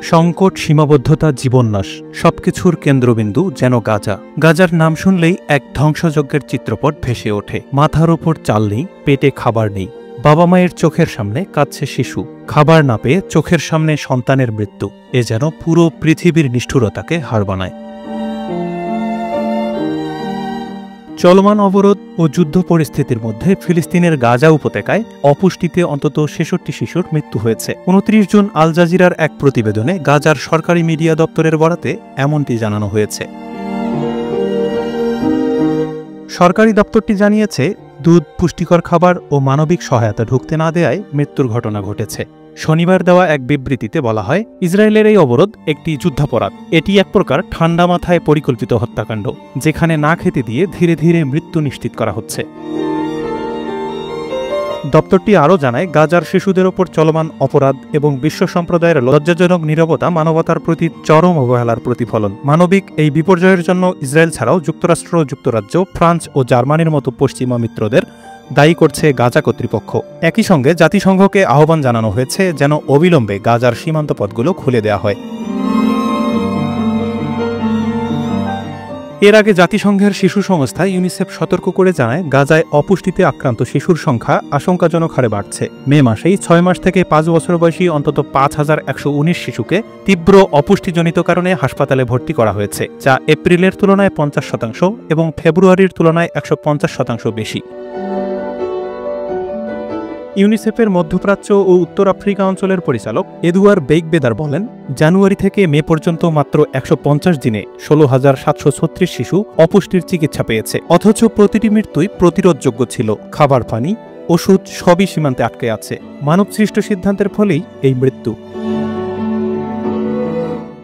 সংকট, সীমাবদ্ধতা, জীবননাশ সবকিছুর কেন্দ্রবিন্দু যেন গাজা। গাজার নাম শুনলেই এক ধ্বংসযজ্ঞের চিত্রপট ভেসে ওঠে। মাথার ওপর চাল নেই, পেটে খাবার নেই, বাবা মায়ের চোখের সামনে কাঁদছে শিশু, খাবার না পেয়ে চোখের সামনে সন্তানের মৃত্যু। এ যেন পুরো পৃথিবীর নিষ্ঠুরতাকে হার বানায়। চলমান অবরোধ ও যুদ্ধ পরিস্থিতির মধ্যে ফিলিস্তিনের গাজা উপত্যকায় অপুষ্টিতে অন্তত ৬৬ শিশুর মৃত্যু হয়েছে। ২৯ জুন আল জাজিরার এক প্রতিবেদনে গাজার সরকারি মিডিয়া দপ্তরের বরাতে এমনটি জানানো হয়েছে। সরকারি দপ্তরটি জানিয়েছে, দুধ, পুষ্টিকর খাবার ও মানবিক সহায়তা ঢুকতে না দেয়ায় মৃত্যুর ঘটনা ঘটেছে। শনিবার দেওয়া এক বিবৃতিতে বলা হয়, ইসরায়েলের এই অবরোধ একটি যুদ্ধাপরাধ। এটি এক প্রকার ঠান্ডা মাথায় পরিকল্পিত হত্যাকাণ্ড, যেখানে না খেতে দিয়ে ধীরে ধীরে মৃত্যু নিশ্চিত করা হচ্ছে। দপ্তরটি আরও জানায়, গাজার শিশুদের ওপর চলমান অপরাধ এবং বিশ্ব সম্প্রদায়ের লজ্জাজনক নীরবতা মানবতার প্রতি চরম অবহেলার প্রতিফলন। মানবিক এই বিপর্যয়ের জন্য ইসরায়েল ছাড়াও যুক্তরাষ্ট্র, যুক্তরাজ্য, ফ্রান্স ও জার্মানির মতো পশ্চিমা মিত্রদের দায়ী করছে গাজা কর্তৃপক্ষ। একই সঙ্গে জাতিসংঘকে আহ্বান জানানো হয়েছে যেন অবিলম্বে গাজার সীমান্ত পথগুলো খুলে দেওয়া হয়। এর আগে জাতিসংঘের শিশু সংস্থা ইউনিসেফ সতর্ক করে জানায়, গাজায় অপুষ্টিতে আক্রান্ত শিশুর সংখ্যা আশঙ্কাজনক হারে বাড়ছে। মে মাসেই ৬ মাস থেকে ৫ বছর বয়সী অন্তত ৫,১১৯ শিশুকে তীব্র অপুষ্টিজনিত কারণে হাসপাতালে ভর্তি করা হয়েছে, যা এপ্রিলের তুলনায় ৫০% এবং ফেব্রুয়ারির তুলনায় ১৫০% বেশি। ইউনিসেফের মধ্যপ্রাচ্য ও উত্তর আফ্রিকা অঞ্চলের পরিচালক এদুয়ার বেইকবেদার বলেন, জানুয়ারি থেকে মে পর্যন্ত মাত্র ১৫০ দিনে ১৬,৭৩৬ শিশু অপুষ্টির চিকিৎসা পেয়েছে। অথচ প্রতিটি মৃত্যুই প্রতিরোধযোগ্য ছিল। খাবার, পানি, ওষুধ সবই সীমান্তে আটকে আছে। মানবসৃষ্ট সিদ্ধান্তের ফলেই এই মৃত্যু।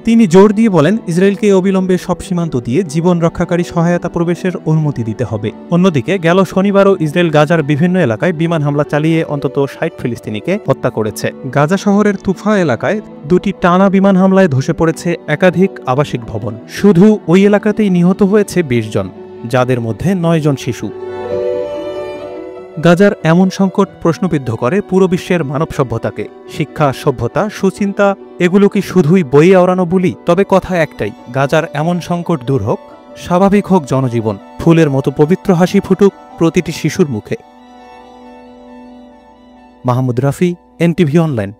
তিনি জোর দিয়ে বলেন, ইসরায়েলকে অবিলম্বে সব সীমান্ত দিয়ে জীবন রক্ষাকারী সহায়তা প্রবেশের অনুমতি দিতে হবে। অন্যদিকে গেল শনিবারও ইসরায়েল গাজার বিভিন্ন এলাকায় বিমান হামলা চালিয়ে অন্তত ৬০ ফিলিস্তিনিকে হত্যা করেছে। গাজা শহরের তুফা এলাকায় ২টি টানা বিমান হামলায় ধসে পড়েছে একাধিক আবাসিক ভবন। শুধু ওই এলাকাতেই নিহত হয়েছে ২০ জন, যাদের মধ্যে ৯ জন শিশু। গাজার এমন সংকট প্রশ্নবিদ্ধ করে পুরো বিশ্বের মানব সভ্যতাকে। শিক্ষা, সভ্যতা, সুচিন্তা এগুলো কি শুধুই বইয়ে ওড়ানো বুলি? তবে কথা একটাই, গাজার এমন সংকট দূর হোক, স্বাভাবিক হোক জনজীবন, ফুলের মতো পবিত্র হাসি ফুটুক প্রতিটি শিশুর মুখে। Mahmud Rafi, NTV online.